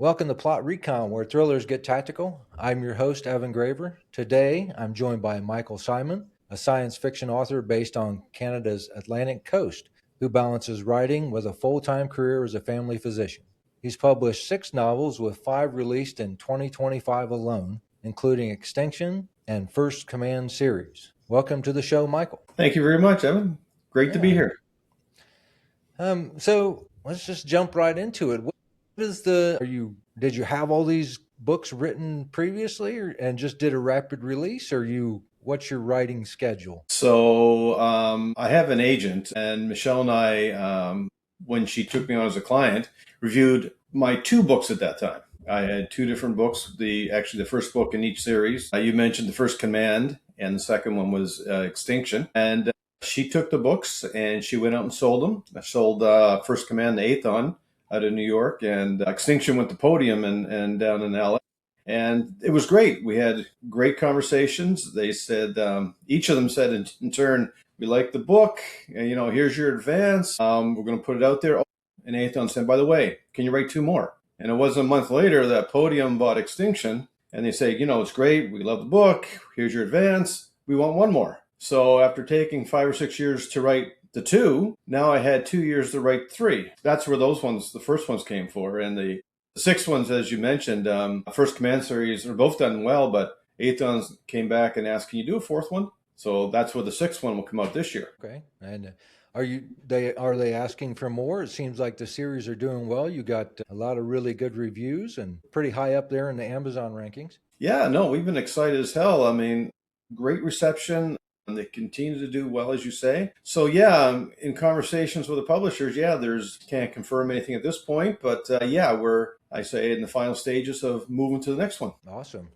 Welcome to Plot Recon, where thrillers get tactical. I'm your host, Evan Graver. Today, I'm joined by Michael Simon, a science fiction author based on Canada's Atlantic coast, who balances writing with a full-time career as a family physician. He's published 6 novels, with 5 released in 2025 alone, including Extinction and First Command series. Welcome to the show, Michael. Thank you very much, Evan. Great to be Yeah. here. So let's just jump right into it. What is the? Are you? Did you have all these books written previously, and just did a rapid release? Or you? What's your writing schedule? I have an agent, and Michelle and I, when she took me on as a client, reviewed my 2 books at that time. I had 2 different books. The first book in each series. You mentioned the First Command, and the second one was Extinction. And she took the books and she went out and sold them. I sold First Command to Aethon out of New York, and Extinction went to Podium and down in LA. And it was great. We had great conversations. They said, each of them said in turn, we like the book. Here's your advance. We're going to put it out there. Oh, and Aethon said, by the way, can you write 2 more? And it wasn't a month later that Podium bought Extinction. And they say, it's great. We love the book. Here's your advance. We want 1 more. So after taking 5 or 6 years to write the 2, now I had 2 years to write 3. That's where the first ones came for. And the 6 ones, as you mentioned, First Command series are both done well, but Aethon came back and asked, can you do a 4th one? So that's where the 6th one will come out this year. Okay, and are they asking for more? It seems like the series are doing well. You got a lot of really good reviews and pretty high up there in the Amazon rankings. Yeah, no, we've been excited as hell. I mean, great reception. And they continue to do well, as you say. So yeah, in conversations with the publishers, can't confirm anything at this point, but I say in the final stages of moving to the next one. Awesome.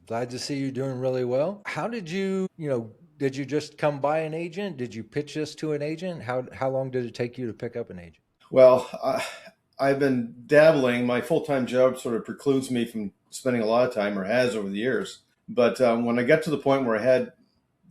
Glad to see you doing really well. How did you just come by an agent? Did you pitch this to an agent? How long did it take you to pick up an agent? Well, I've been dabbling. My full-time job sort of precludes me from spending a lot of time, or has over the years. But when I got to the point where I had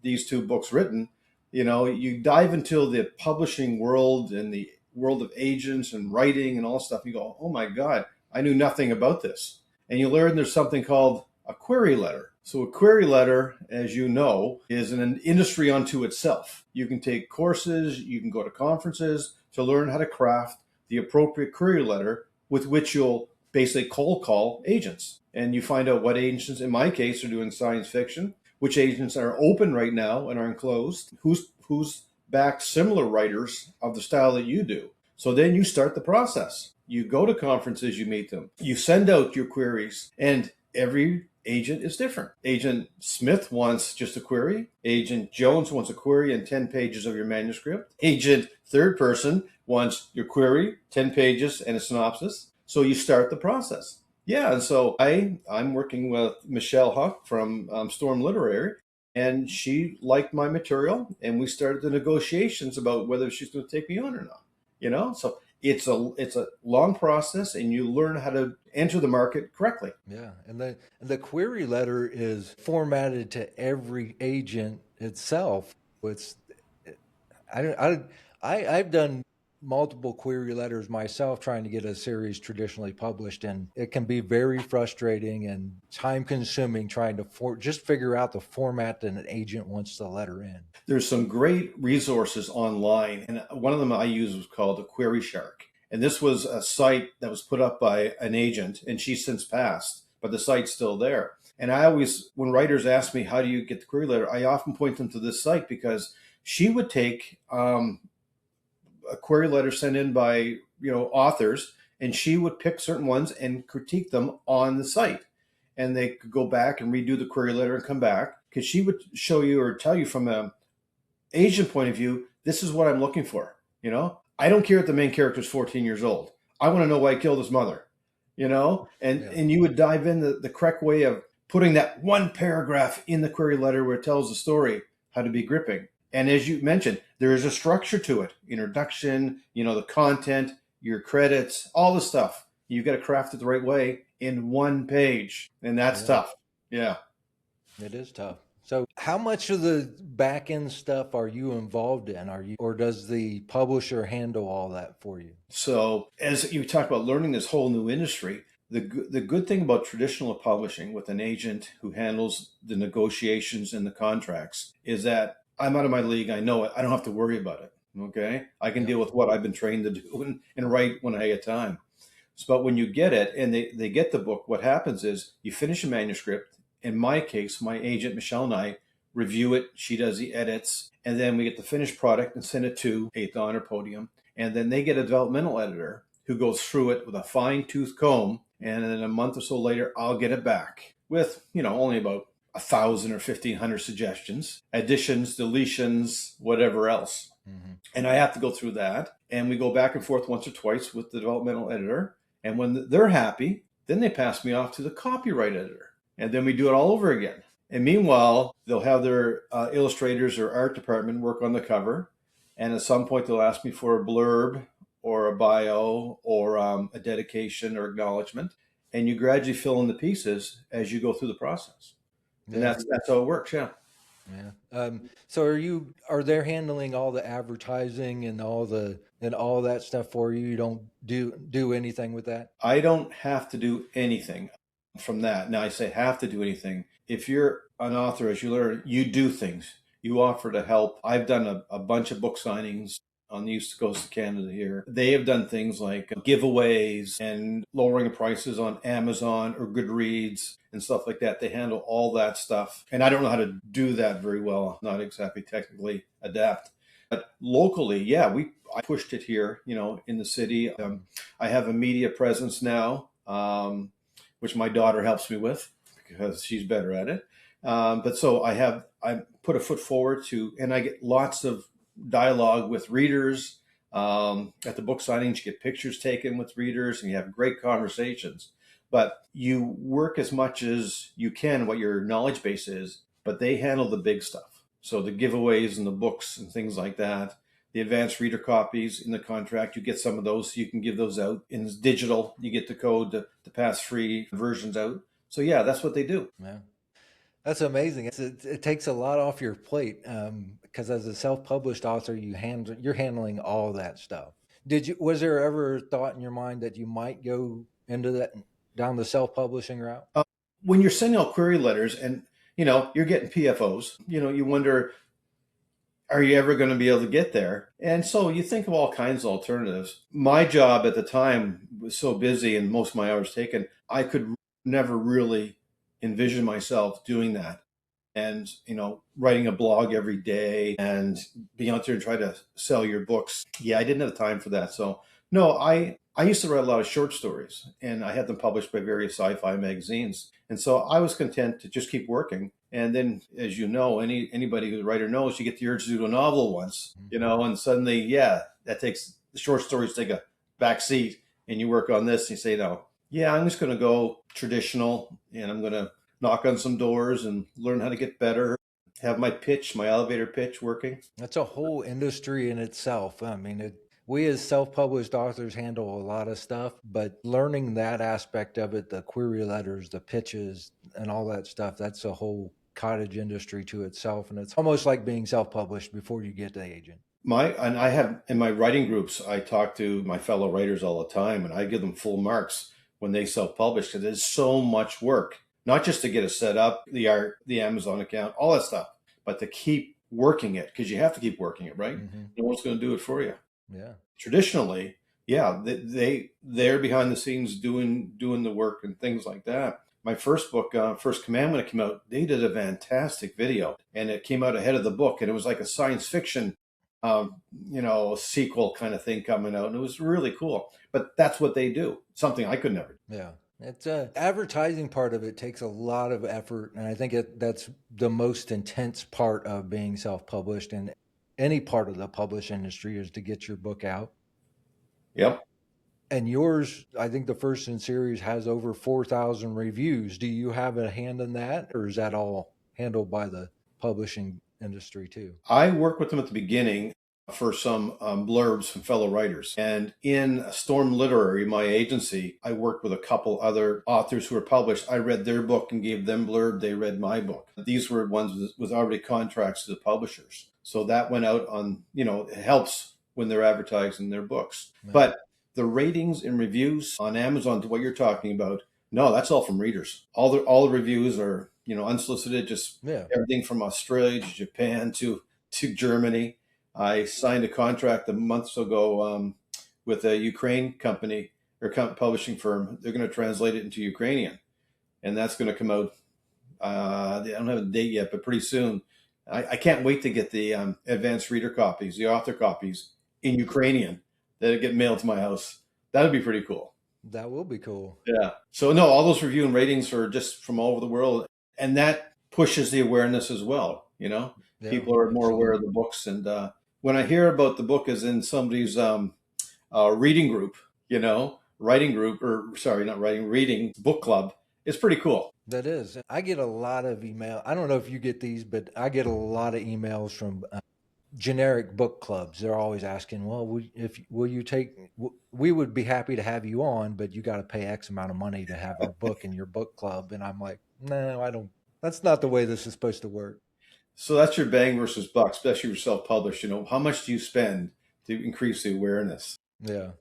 these 2 books written, you dive into the publishing world and the world of agents and writing and all that stuff. You go, oh my God, I knew nothing about this. And you learn there's something called a query letter. So a query letter, as you know, is an industry unto itself. You can take courses, you can go to conferences to learn how to craft the appropriate query letter with which you'll basically cold call agents. And you find out what agents, in my case, are doing science fiction, which agents are open right now and aren't closed, who's backed similar writers of the style that you do. So then you start the process. You go to conferences, you meet them, you send out your queries, and every agent is different. Agent Smith wants just a query. Agent Jones wants a query and 10 pages of your manuscript. Agent third person wants your query, 10 pages, and a synopsis. So you start the process. Yeah, and so I'm working with Michelle Huck from Storm Literary, and she liked my material, and we started the negotiations about whether she's going to take me on or not. So it's a long process, and you learn how to enter the market correctly. Yeah, and the query letter is formatted to every agent itself. It's I don't I've done multiple query letters myself trying to get a series traditionally published, and it can be very frustrating and time consuming trying to just figure out the format that an agent wants the letter in. There's some great resources online, and one of them I use was called a Query Shark. And this was a site that was put up by an agent, and she's since passed, but the site's still there. And I always, when writers ask me, how do you get the query letter, I often point them to this site, because she would take a query letter sent in by authors, and she would pick certain ones and critique them on the site, and they could go back and redo the query letter and come back, because she would show you or tell you from a Asian point of view, this is what I'm looking for. I don't care if the main character is 14 years old. I want to know why he killed his mother. And you would dive in the correct way of putting that one paragraph in the query letter where it tells the story, how to be gripping. And as you mentioned, there is a structure to it. Introduction, the content, your credits, all the stuff. You got to craft it the right way in one page. And that's tough. Yeah. It is tough. So how much of the back end stuff are you involved in? Or does the publisher handle all that for you? So as you talk about learning this whole new industry, The good thing about traditional publishing with an agent who handles the negotiations and the contracts is that I'm out of my league. I know it. I don't have to worry about it. Okay. I can Yep. deal with what I've been trained to do and write when I get time. But when you get it and they get the book, what happens is you finish a manuscript. In my case, my agent, Michelle, and I review it. She does the edits. And then we get the finished product and send it to Eighth Honor Podium. And then they get a developmental editor who goes through it with a fine tooth comb. And then a month or so later, I'll get it back with, only about 1,000 or 1,500 suggestions, additions, deletions, whatever else. Mm-hmm. And I have to go through that. And we go back and forth once or twice with the developmental editor. And when they're happy, then they pass me off to the copyright editor. And then we do it all over again. And meanwhile, they'll have their illustrators or art department work on the cover. And at some point, they'll ask me for a blurb or a bio or a dedication or acknowledgement. And you gradually fill in the pieces as you go through the process. And that's how it works, yeah. Yeah. So are they handling all the advertising and all that stuff for you? You don't do anything with that? I don't have to do anything from that. Now I say have to do anything. If you're an author, as you learn, you do things. You offer to help. I've done a bunch of book signings on the East Coast of Canada here. They have done things like giveaways and lowering the prices on Amazon or Goodreads and stuff like that. They handle all that stuff. And I don't know how to do that very well, not exactly technically adept. But locally, yeah, I pushed it here, in the city. I have a media presence now, which my daughter helps me with because she's better at it. But so I put a foot forward and I get lots of dialogue with readers. At the book signings, you get pictures taken with readers and you have great conversations. But you work as much as you can, what your knowledge base is, but they handle the big stuff. So the giveaways and the books and things like that, the advanced reader copies in the contract, you get some of those so you can give those out. In digital, you get the code to pass free versions out. So yeah, that's what they do. Yeah. That's amazing. It takes a lot off your plate because as a self-published author, you're handling all that stuff. Was there ever a thought in your mind that you might go into that down the self-publishing route? When you're sending out query letters and you're getting PFOs, you wonder, are you ever going to be able to get there? And so you think of all kinds of alternatives. My job at the time was so busy and most of my hours taken, I could never really envision myself doing that and writing a blog every day and being out there and try to sell your books. Yeah, I didn't have time for that. So no, I used to write a lot of short stories and I had them published by various sci-fi magazines. And so I was content to just keep working. And then, as you know, anybody who's a writer knows, you get the urge to do a novel once, and suddenly, the short stories take a back seat and you work on this and you say, no, yeah, I'm just going to go traditional and I'm going to knock on some doors and learn how to get better, have my elevator pitch working. That's a whole industry in itself. I mean, we as self-published authors handle a lot of stuff, but learning that aspect of it, the query letters, the pitches and all that stuff, that's a whole cottage industry to itself. And it's almost like being self-published before you get to agent. And I have in my writing groups, I talk to my fellow writers all the time and I give them full marks when they self-publish because there's so much work, not just to get it set up, the art, the Amazon account, all that stuff, but to keep working it because you have to keep working it, right? Mm-hmm. No one's going to do it for you. Yeah. Traditionally, yeah, they're behind the scenes doing the work and things like that. My first book, First Command, when it came out, they did a fantastic video and it came out ahead of the book and it was like a science fiction sequel kind of thing coming out. And it was really cool. But that's what they do. Something I could never do. Yeah. It's advertising part of it takes a lot of effort. And I think that's the most intense part of being self-published in any part of the publish industry is to get your book out. Yep. And yours, I think the first in series has over 4,000 reviews. Do you have a hand in that or is that all handled by the publishing industry too? I worked with them at the beginning for some blurbs from fellow writers. And in Storm Literary, my agency, I worked with a couple other authors who were published. I read their book and gave them blurb. They read my book. These were ones with already contracts to the publishers. So that went out on, it helps when they're advertising their books. Right. But the ratings and reviews on Amazon, to what you're talking about, No, that's all from readers. All the reviews are, unsolicited, just Yeah. everything from Australia to Japan to Germany. I signed a contract a month ago with a Ukraine company or publishing firm. They're going to translate it into Ukrainian, and that's going to come out. I don't have a date yet, but pretty soon. I can't wait to get the advanced reader copies, the author copies in Ukrainian that get mailed to my house. That'd be pretty cool. That will be cool. Yeah. So no, all those review and ratings are just from all over the world, and that pushes the awareness as well. Yeah, People are more aware of absolutely. the books, and when I hear about the book is in somebody's reading group, writing group, or sorry, not writing, reading book club, it's pretty cool. That is. I get a lot of email. I don't know if you get these, but I get a lot of emails from generic book clubs. They're always asking, "Well, will you take? We would be happy to have you on, but you got to pay X amount of money to have our book in your book club." And I'm like, "No, I don't. That's not the way this is supposed to work." So that's your bang versus buck, especially for self-published. How much do you spend to increase the awareness? Yeah,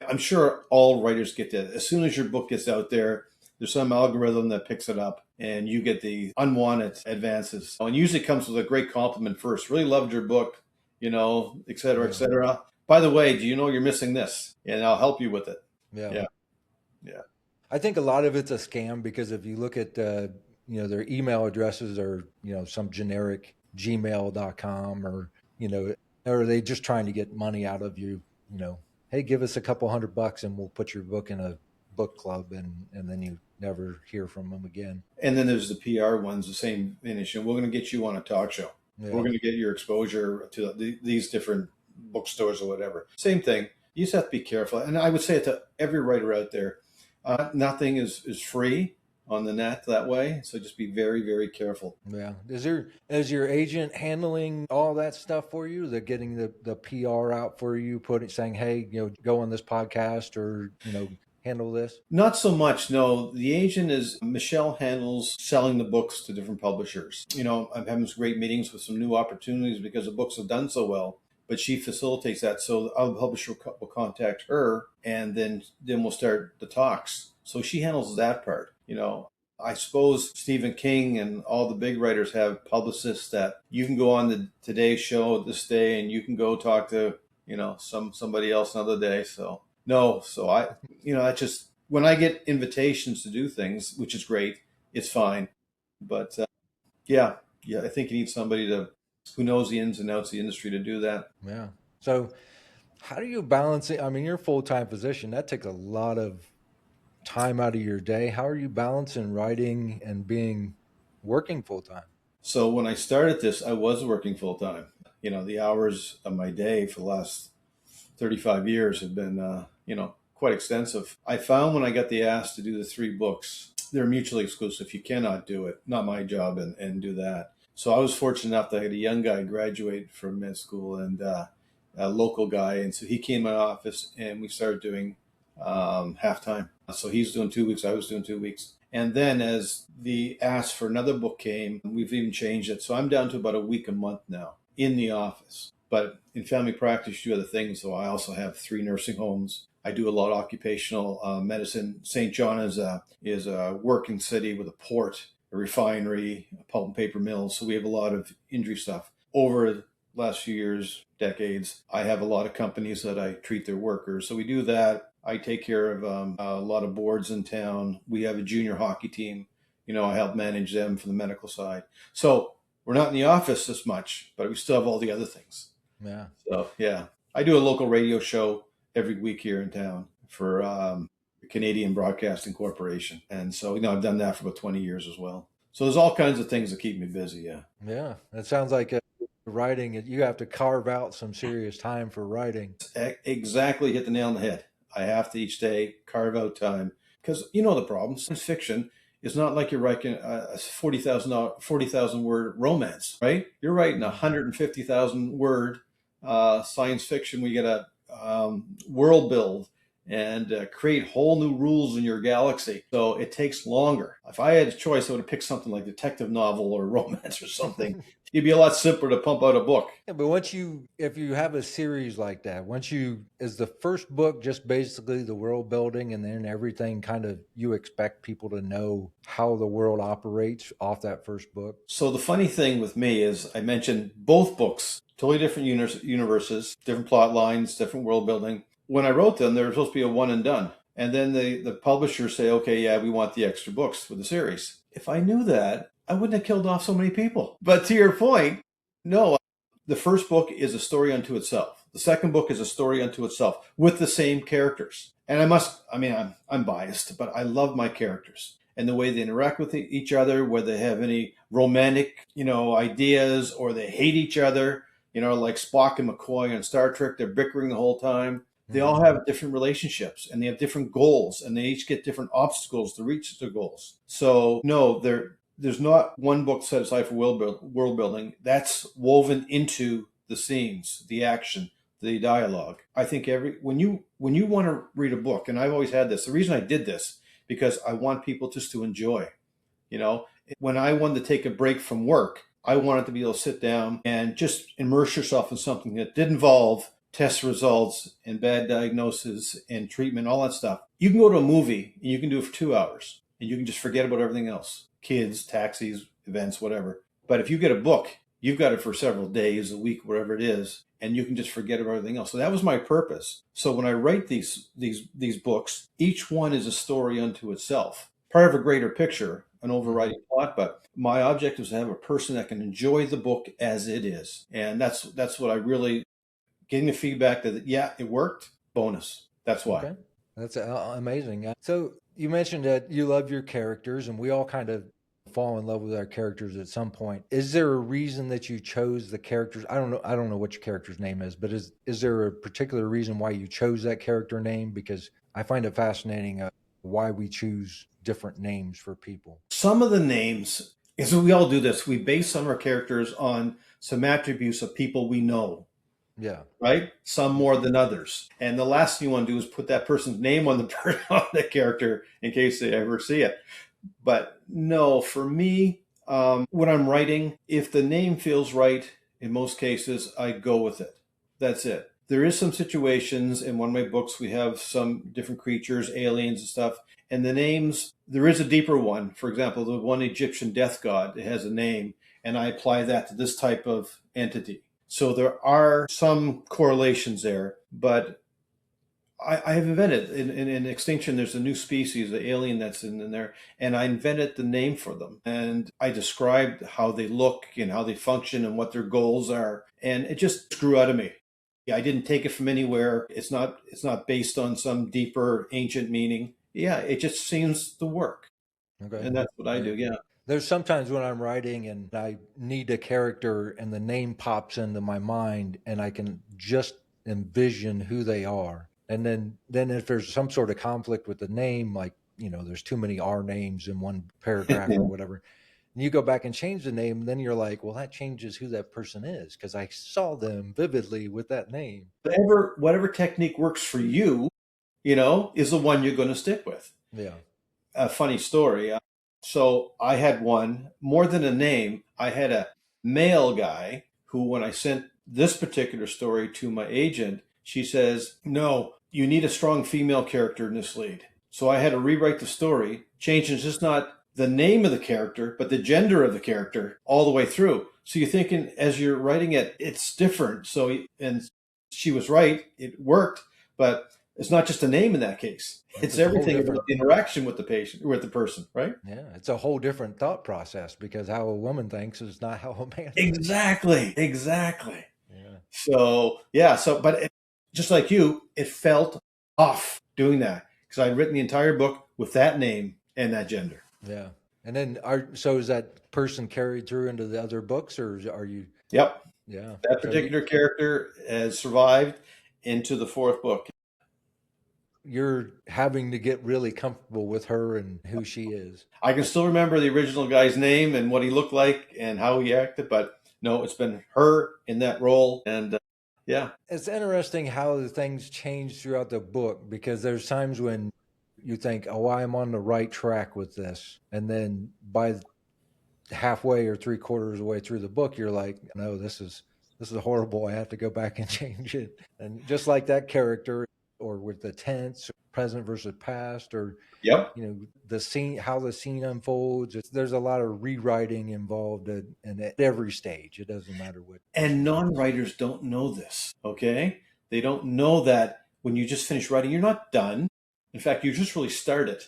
I'm sure all writers get that. As soon as your book gets out there, there's some algorithm that picks it up and you get the unwanted advances. And usually it comes with a great compliment first. Really loved your book, et cetera, et yeah, cetera. By the way, do you know you're missing this? And I'll help you with it. yeah. Yeah. Yeah. I think a lot of it's a scam because if you look at their email addresses are some generic gmail.com or or are they just trying to get money out of you, hey, give us a couple $100 and we'll put your book in a book club, and then you never hear from them again. And then there's the PR ones, the same finish. And we're going to get you on a talk show. We're Yeah, going to get your exposure to these different bookstores or whatever. Same thing. You just have to be careful. And I would say it to every writer out there, nothing is free on the net that way. So just be very, very careful. yeah. Is your agent handling all that stuff for you? They're getting the PR out for you, saying, hey, go on this podcast or handle this. Not so much. No, the agent is Michelle handles selling the books to different publishers. I'm having some great meetings with some new opportunities because the books have done so well. But she facilitates that, so our publisher will contact her, and then we'll start the talks. So she handles that part. I suppose Stephen King and all the big writers have publicists that you can go on the Today Show this day, and you can go talk to somebody else another day. So no, so I just when I get invitations to do things, which is great, it's fine. But yeah, I think you need somebody who knows the ins and outs of the industry to do that. Yeah. So how do you balance it? I mean, you're a full-time physician. That takes a lot of time out of your day. How are you balancing writing and working full-time? So when I started this, I was working full time. The hours of my day for the last 35 years have been, quite extensive. I found when I got the ask to do the 3 books, they're mutually exclusive. You cannot do it. Not my job and do that. So I was fortunate enough that I had a young guy graduate from med school and a local guy. And so he came to my office and we started doing halftime. So he's doing 2 weeks. I was doing 2 weeks. And then as the ask for another book came, we've even changed it. So I'm down to about a week a month now in the office. But in family practice, you do other things. So I also have 3 nursing homes. I do a lot of occupational medicine. St. John is a working city with a port, a refinery, a pulp and paper mill. So we have a lot of injury stuff. Over the last few years, decades, I have a lot of companies that I treat their workers. So we do that. I take care of a lot of boards in town. We have a junior hockey team. I help manage them for the medical side. So we're not in the office as much, but we still have all the other things. Yeah. So yeah, I do a local radio show every week here in town for the Canadian Broadcasting Corporation. And so, I've done that for about 20 years as well. So there's all kinds of things that keep me busy. Yeah. Yeah. That sounds like writing. You have to carve out some serious time for writing. Exactly. Hit the nail on the head. I have to each day carve out time because the problem. Science fiction is not like you're writing a 40,000 word romance, right? You're writing 150,000 word science fiction. We get a world build and create whole new rules in your galaxy. So it takes longer. If I had a choice, I would have picked something like detective novel or romance or something. It'd be a lot simpler to pump out a book. Yeah, but if you have a series like that, is the first book just basically the world building and then everything kind of you expect people to know how the world operates off that first book? So the funny thing with me is I mentioned both books, totally different universes, different plot lines, different world building. When I wrote them, they were supposed to be a one and done. And then the publishers say, okay, yeah, we want the extra books for the series. If I knew that, I wouldn't have killed off so many people. But to your point, no, the first book is a story unto itself. The second book is a story unto itself with the same characters. And I'm biased, but I love my characters and the way they interact with each other, whether they have any romantic, ideas or they hate each other, like Spock and McCoy on Star Trek, they're bickering the whole time. They all have different relationships and they have different goals and they each get different obstacles to reach their goals. So no, there's not one book set aside for world building. That's woven into the scenes, the action, the dialogue. I think when you want to read a book, and I've always had this, the reason I did this, because I want people just to enjoy. When I wanted to take a break from work, I wanted to be able to sit down and just immerse yourself in something that did involve test results and bad diagnosis and treatment, all that stuff. You can go to a movie and you can do it for 2 hours and you can just forget about everything else. Kids, taxis, events, whatever. But if you get a book, you've got it for several days, a week, whatever it is, and you can just forget about everything else. So that was my purpose. So when I write these books, each one is a story unto itself, part of a greater picture, an overriding plot. But my object is to have a person that can enjoy the book as it is, and that's what I really getting the feedback that yeah, it worked. Bonus. That's why. Okay, that's amazing. So you mentioned that you love your characters, and we all kind of fall in love with our characters at some point. Is there a reason that you chose the characters? I don't know what your character's name is, but is there a particular reason why you chose that character name? Because I find it fascinating why we choose different names for people. Some of the names, is we all do this. We base some of our characters on some attributes of people we know. Yeah. Right? Some more than others. And the last thing you want to do is put that person's name on the character in case they ever see it. But no, for me, when I'm writing, if the name feels right, in most cases, I go with it. That's it. There is some situations in one of my books, we have some different creatures, aliens and stuff. And the names, there is a deeper one. For example, the one Egyptian death god, it has a name. And I apply that to this type of entity. So there are some correlations there, but I have invented in Extinction, there's a new species, the alien that's in there, and I invented the name for them. And I described how they look and how they function and what their goals are. And it just grew out of me. Yeah, I didn't take it from anywhere. It's not based on some deeper ancient meaning. Yeah, it just seems to work. Okay. And that's what I do. Yeah. There's sometimes when I'm writing and I need a character and the name pops into my mind and I can just envision who they are. And then if there's some sort of conflict with the name, like, there's too many R names in one paragraph or whatever, and you go back and change the name, then you're like, well, that changes who that person is because I saw them vividly with that name. Whatever technique works for you, is the one you're going to stick with. Yeah. A funny story. So I had one, more than a name, I had a male guy who, when I sent this particular story to my agent, she says, no, you need a strong female character in this lead. So I had to rewrite the story, changing just not the name of the character, but the gender of the character all the way through. So you're thinking, as you're writing it, it's different. And she was right, it worked, but it's not just a name in that case. It's everything about the interaction with the patient, with the person, right? Yeah, it's a whole different thought process because how a woman thinks is not how a man thinks. Exactly. Yeah. But just like you, it felt off doing that because I'd written the entire book with that name and that gender. Yeah. And then so is that person carried through into the other books or are you? Yep. Yeah. That particular character has survived into the fourth book. You're having to get really comfortable with her and who she is. I can still remember the original guy's name and what he looked like and how he acted, but no, it's been her in that role. And Yeah. It's interesting how the things change throughout the book, because there's times when you think, oh, I'm on the right track with this. And then by halfway or three quarters of the way through the book, you're like, no, this is horrible. I have to go back and change it. And just like that character, or with the tense, present versus past, or Yep. the scene, how the scene unfolds. There's a lot of rewriting involved at every stage. It doesn't matter what And stage. non-writers don't know this, okay? They don't know that when you just finish writing, you're not done. In fact, you just really started.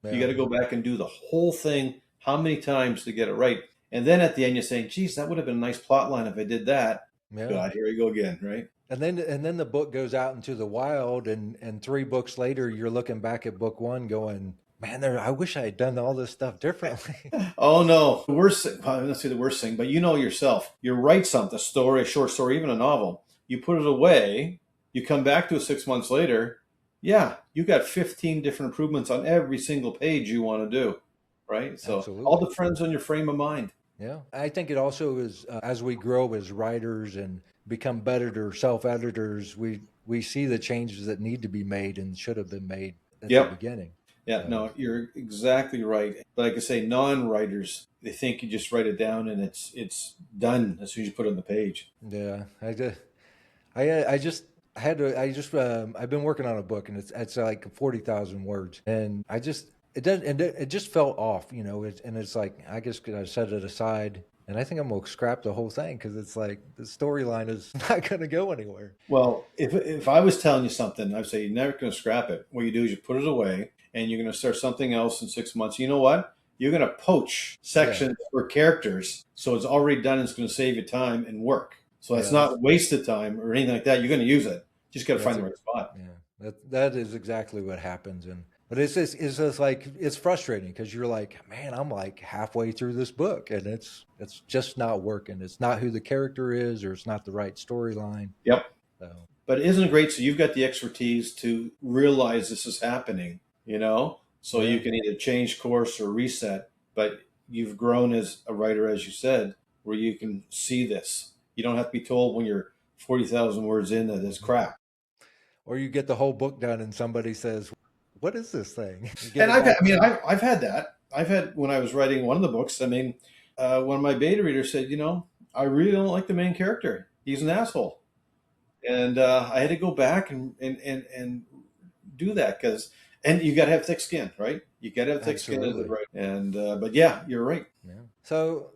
You Yeah, got to go back and do the whole thing how many times to get it right. And then at the end, you're saying, geez, that would have been a nice plot line if I did that. yeah. God, here we go again, right? And then the book goes out into the wild, and three books later, you're looking back at book one, going, "Man, I wish I had done all this stuff differently." Oh no, the worst thing, well, let's say the worst thing, but you know yourself. You write something, a story, a short story, even a novel. You put it away. You come back to it 6 months later. Yeah, you got 15 different improvements on every single page you want to do, right? So all Absolutely. depends on your frame of mind. Yeah, I think it also is, as we grow as writers and become better self-editors, we see the changes that need to be made and should have been made at the Yep. beginning. Yeah, So no, you're exactly right. But like I say, non-writers, they think you just write it down and it's done as soon as you put it on the page. yeah, I had to I just I've been working on a book, and it's like 40,000 words, and it just felt off, and it's like, I guess I set it aside, and I think I'm gonna scrap the whole thing, because it's like the storyline is not gonna go anywhere. Well, if I was telling you something, I'd say you're never going to scrap it. What you do is you put it away, and you're going to start something else in 6 months. You know what? You're going to poach Yeah, sections for characters, so it's already done. It's going to save you time and work. So yeah, that's not wasted time or anything like that. You're going to use it. Just got to that's find the a right spot. yeah, that is exactly what happens. And but it's just like, it's frustrating, because you're like, man, I'm like halfway through this book, and it's just not working. It's not who the character is, or it's not the right storyline. Yep. So But isn't it great? So you've got the expertise to realize this is happening, so yeah. you can either change course or reset. But you've grown as a writer, as you said, where you can see this. You don't have to be told when you're 40,000 words in that it's crap. Or you get the whole book done, and somebody says, "What is this thing?" You give And it back I to mean, them. I've had that. I've had when I was writing one of the books. I mean, one of my beta readers said, I really don't like the main character. He's an asshole. And I had to go back and do that and you got to have thick skin, right? You got to have thick skin as a Absolutely. writer. And but yeah, you're right. Yeah. So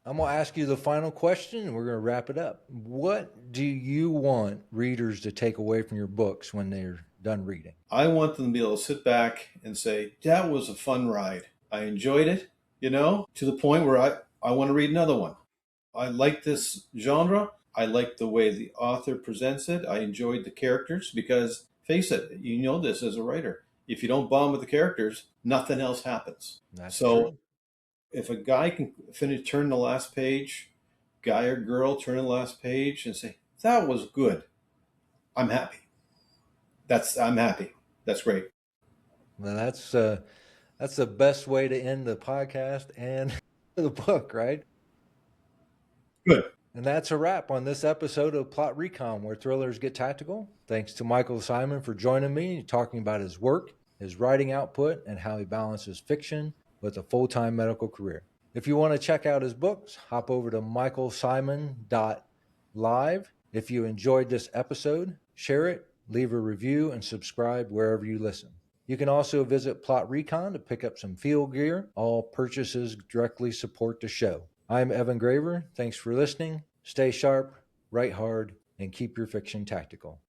I'm gonna ask you the final question, and we're gonna wrap it up. What do you want readers to take away from your books when they're done reading? I want them to be able to sit back and say that was a fun ride. I enjoyed it, to the point where I want to read another one. I like this genre. I like the way the author presents it. I enjoyed the characters because, face it, you know this as a writer. If you don't bond with the characters, nothing else happens. That's So true. if a guy can turn the last page, guy or girl turn the last page and say, that was good, I'm happy. I'm happy. That's great. Well, that's the best way to end the podcast and the book, right? Good. And that's a wrap on this episode of Plot Recon, where thrillers get tactical. Thanks to Michael Simon for joining me, talking about his work, his writing output, and how he balances fiction with a full-time medical career. If you want to check out his books, hop over to michaelsimon.live. If you enjoyed this episode, share it, leave a review, and subscribe wherever you listen. You can also visit Plot Recon to pick up some field gear. All purchases directly support the show. I'm Evan Graver. Thanks for listening. Stay sharp, write hard, and keep your fiction tactical.